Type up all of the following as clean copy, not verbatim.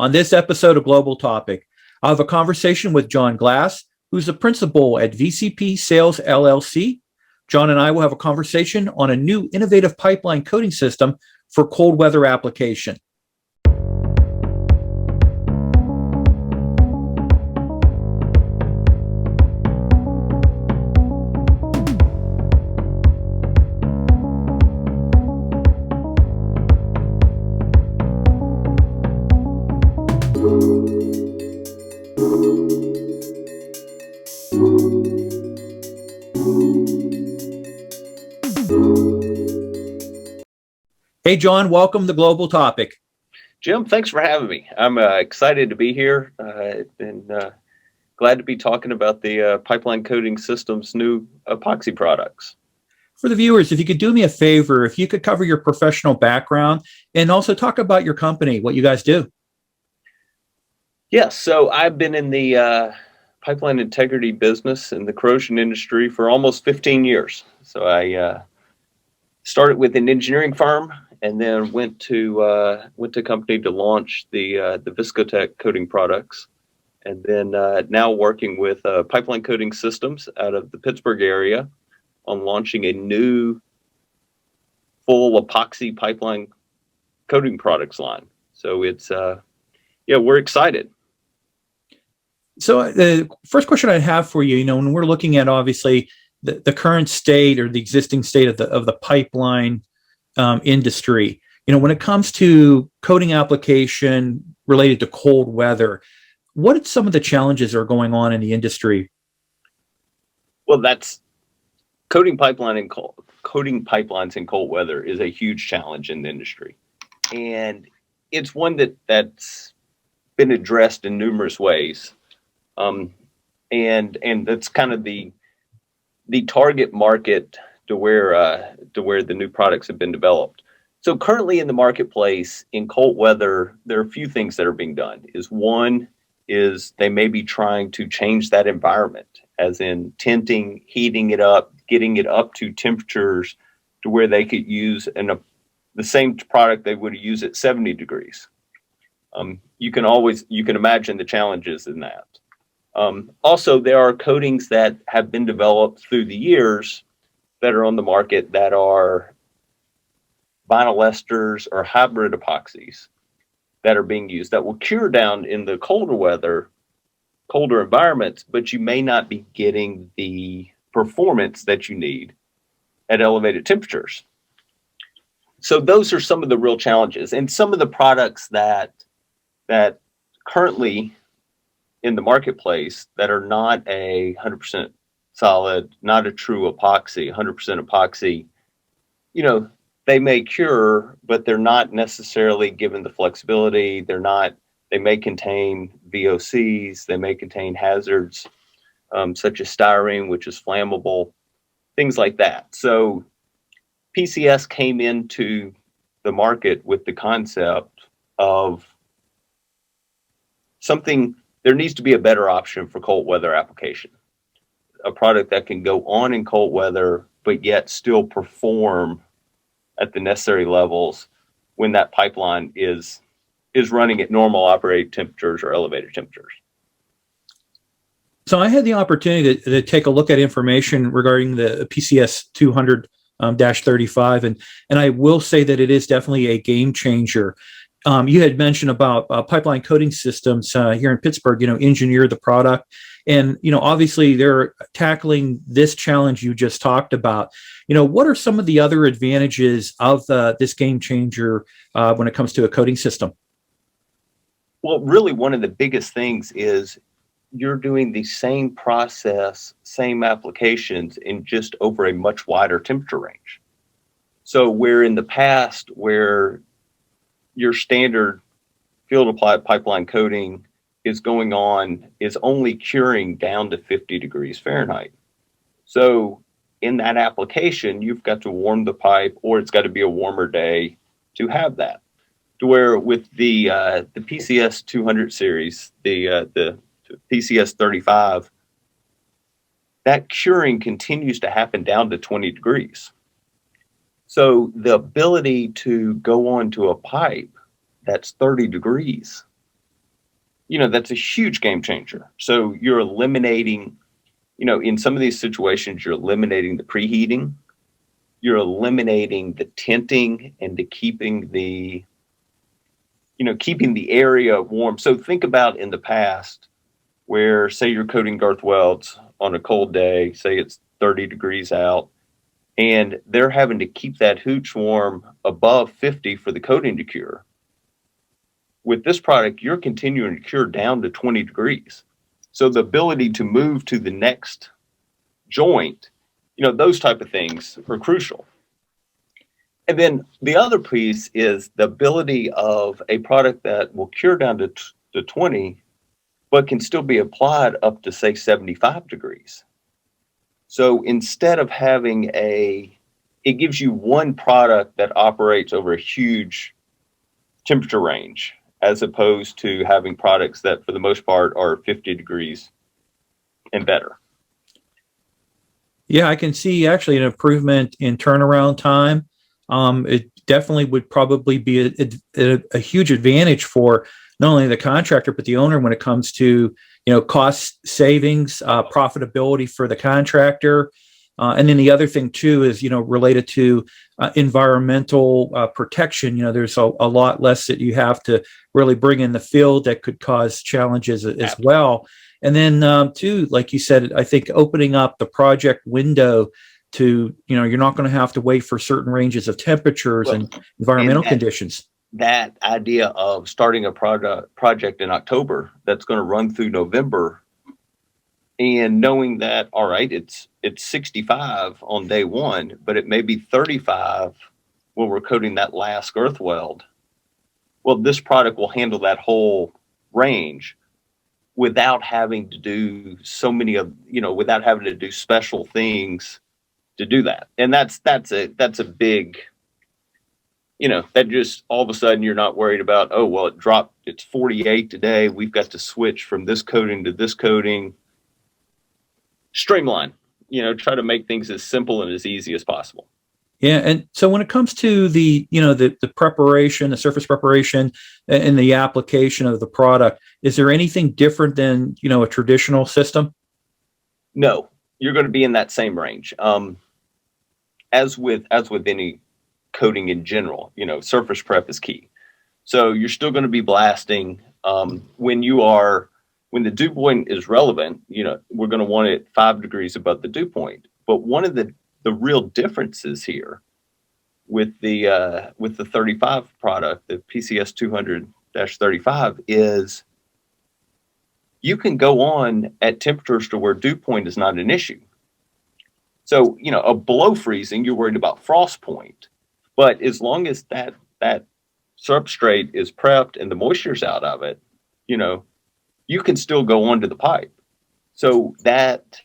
On this episode of Global Topic, I'll have a conversation with John Glass, who's the principal at VCP Sales LLC. John and I will have a conversation on a new innovative pipeline coating system for cold weather application. Hey, John, welcome to Global Topic. Jim, thanks for having me. I'm excited to be here and glad to be talking about the Pipeline Coating Systems' new epoxy products. For the viewers, if you could do me a favor, if you could cover your professional background and also talk about your company, what you guys do. Yes, so I've been in the pipeline integrity business in the corrosion industry for almost 15 years. So I started with an engineering firm and then went to a company to launch the Viscotech coating products, and then now working with Pipeline Coating Systems out of the Pittsburgh area on launching a new full epoxy pipeline coating products line. So it's we're excited. So the first question I have for you, when we're looking at obviously the current state or the existing state of the pipeline industry, when it comes to coating application related to cold weather, what are some of the challenges that are going on in the industry? Well, that's coating pipelines in cold weather is a huge challenge in the industry, and it's one that's been addressed in numerous ways, and that's kind of the target market to where the new products have been developed. So currently in the marketplace in cold weather, there are a few things that are being done. One is they may be trying to change that environment, as in tinting, heating it up, getting it up to temperatures to where they could use the same product they would use at 70 degrees. You can imagine the challenges in that. Also, there are coatings that have been developed through the years that are on the market that are vinyl esters or hybrid epoxies that are being used that will cure down in the colder environments, but you may not be getting the performance that you need at elevated temperatures. So those are some of the real challenges, and some of the products that currently in the marketplace that are not 100% solid, not a true epoxy, 100% epoxy, they may cure, but they're not necessarily given the flexibility. They may contain VOCs, they may contain hazards, such as styrene, which is flammable, things like that. So PCS came into the market with the concept of there needs to be a better option for cold weather application. A product that can go on in cold weather, but yet still perform at the necessary levels when that pipeline is running at normal operating temperatures or elevated temperatures. So I had the opportunity to take a look at information regarding the PCS 200-35, and I will say that it is definitely a game changer. You had mentioned about Pipeline Coating Systems here in Pittsburgh, engineer the product. And, obviously they're tackling this challenge you just talked about. What are some of the other advantages of this game changer when it comes to a coating system? Well, really one of the biggest things is you're doing the same process, same applications in just over a much wider temperature range. So where in the past, where your standard field applied pipeline coating is only curing down to 50 degrees Fahrenheit. So in that application, you've got to warm the pipe, or it's got to be a warmer day to have that. To where with the PCS 200 series, the PCS 35, that curing continues to happen down to 20 degrees. So the ability to go onto a pipe that's 30 degrees that's a huge game changer. So you're eliminating, in some of these situations, you're eliminating the preheating, you're eliminating the tinting, and keeping the area warm. So think about in the past where, say, you're coating girth welds on a cold day, say it's 30 degrees out, and they're having to keep that hooch warm above 50 for the coating to cure. With this product, you're continuing to cure down to 20 degrees. So the ability to move to the next joint, those type of things are crucial. And then the other piece is the ability of a product that will cure down to 20, but can still be applied up to, say, 75 degrees. So instead of having it gives you one product that operates over a huge temperature range, as opposed to having products that, for the most part, are 50 degrees and better. Yeah, I can see actually an improvement in turnaround time. It definitely would probably be a huge advantage for not only the contractor, but the owner when it comes to, cost savings, profitability for the contractor. And then the other thing too is, related to environmental protection. There's a lot less that you have to really bring in the field that could cause challenges as well. And then too, like you said, I think opening up the project window to, you're not going to have to wait for certain ranges of temperatures and environmental conditions. That idea of starting a project in October that's going to run through November, and knowing that, all right, it's 65 on day one, but it may be 35 when we're coating that last girth weld. Well, this product will handle that whole range without having to do without having to do special things to do that. And that's a big, that just all of a sudden you're not worried about, oh, well, it dropped, it's 48 today, we've got to switch from this coating to this coating. Streamline, try to make things as simple and as easy as possible. Yeah. And so when it comes to the preparation, the surface preparation and the application of the product, is there anything different than, a traditional system? No, you're going to be in that same range. As with any coating in general, surface prep is key. So you're still going to be blasting when the dew point is relevant. We're going to want it 5 degrees above the dew point. But one of the real differences here with the 35 product, the PCS 200-35, is you can go on at temperatures to where dew point is not an issue. So, a below freezing, you're worried about frost point. But as long as that substrate is prepped and the moisture's out of it, you can still go onto the pipe. So that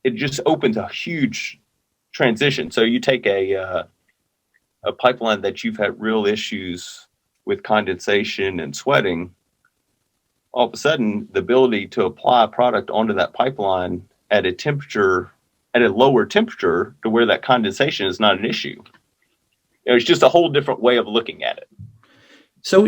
it just opens a huge transition. So you take a pipeline that you've had real issues with condensation and sweating, all of a sudden the ability to apply a product onto that pipeline at a lower temperature to where that condensation is not an issue. It's just a whole different way of looking at it. So,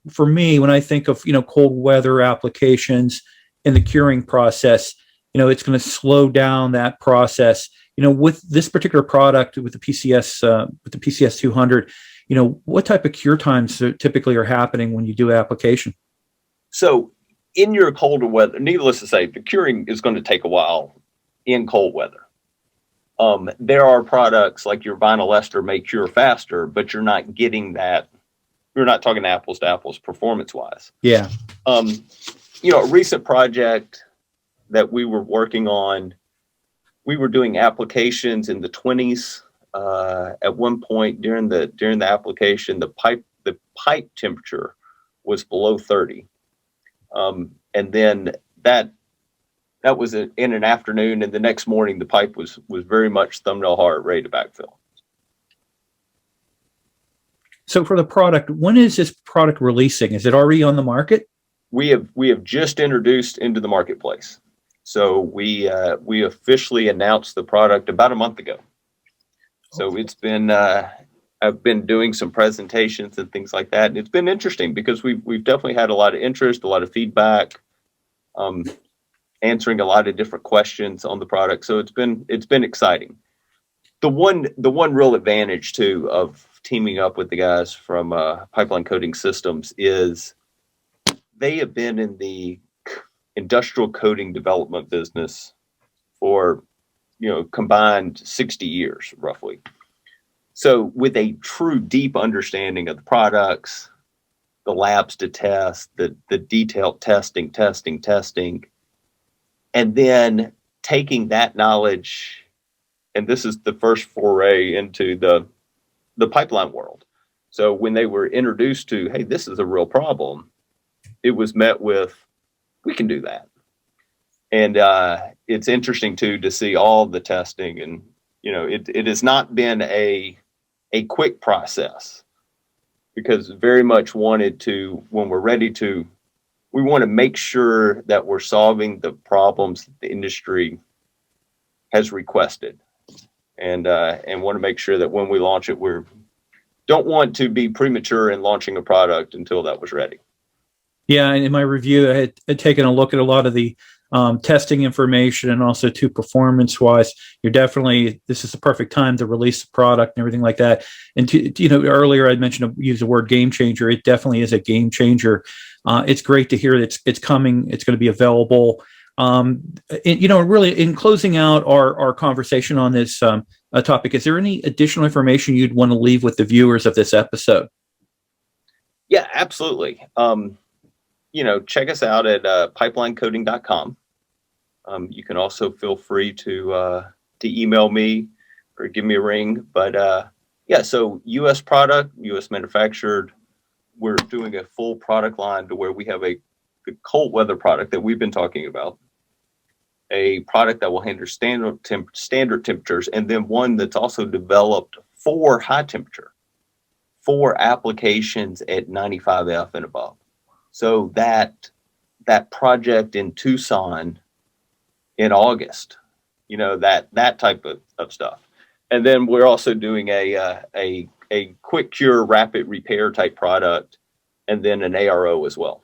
for me, when I think of, cold weather applications in the curing process, it's going to slow down that process. With this particular product, with the PCS 200, what type of cure times typically are happening when you do application? So in your colder weather, needless to say, the curing is going to take a while in cold weather. There are products like your vinyl ester may cure faster, but you're not getting that. We're not talking apples to apples performance wise. Yeah. A recent project that we were working on, we were doing applications in the 20s. At one point during the application, the pipe temperature was below 30. And then that was in an afternoon, and the next morning the pipe was very much thumbnail hard, ready to backfill. So for the product, when is this product releasing? Is it already on the market? We have just introduced into the marketplace. So we officially announced the product about a month ago. So it's been, I I've been doing some presentations and things like that. And it's been interesting because we've definitely had a lot of interest, a lot of feedback, answering a lot of different questions on the product. So it's been exciting. The one real advantage too of teaming up with the guys from Pipeline Coating Systems is they have been in the industrial coating development business for, combined 60 years roughly. So with a true deep understanding of the products, the labs to test, the detailed testing, and then taking that knowledge, and this is the first foray into the pipeline world. So when they were introduced to, hey, this is a real problem, it was met with, we can do that. And it's interesting too to see all the testing, and it has not been a quick process, because very much wanted to, when we're ready to, we want to make sure that we're solving the problems that the industry has requested, and want to make sure that when we launch it, don't want to be premature in launching a product until that was ready. Yeah, and in my review, I had taken a look at a lot of the testing information, and also to performance-wise, this is the perfect time to release the product and everything like that. And earlier I mentioned use the word game changer. It definitely is a game changer. It's great to hear that it's coming. It's going to be available. Really, in closing out our conversation on this topic, is there any additional information you'd want to leave with the viewers of this episode? Yeah, absolutely. Check us out at pipelinecoating.com. You can also feel free to email me or give me a ring. But so U.S. product, U.S. manufactured. We're doing a full product line to where we have the cold weather product that we've been talking about, a product that will handle standard temperatures, and then one that's also developed for high temperature, for applications at 95F and above. So that project in Tucson in August, that type of stuff. And then we're also doing a quick cure, rapid repair type product, and then an ARO as well.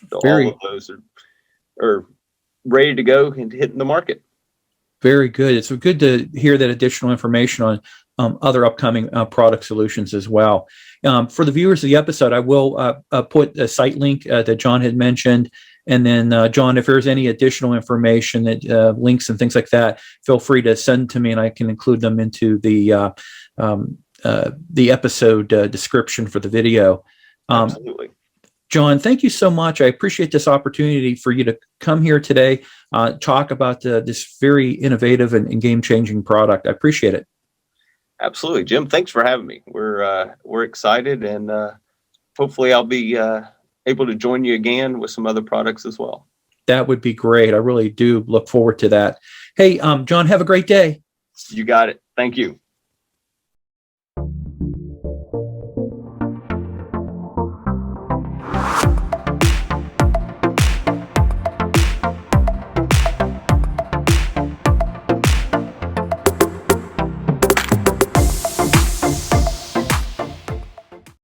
So all of those are ready to go and hitting the market. Very good. It's good to hear that additional information on other upcoming product solutions as well. For the viewers of the episode, I will put a site link that John had mentioned. And then, John, if there's any additional information, that links and things like that, feel free to send to me, and I can include them into the episode description for the video. Absolutely. John, thank you so much. I appreciate this opportunity for you to come here today, talk about this very innovative and game-changing product. I appreciate it. Absolutely, Jim. Thanks for having me. We're excited, and hopefully I'll be able to join you again with some other products as well. That would be great. I really do look forward to that. Hey, John, have a great day. You got it. Thank you.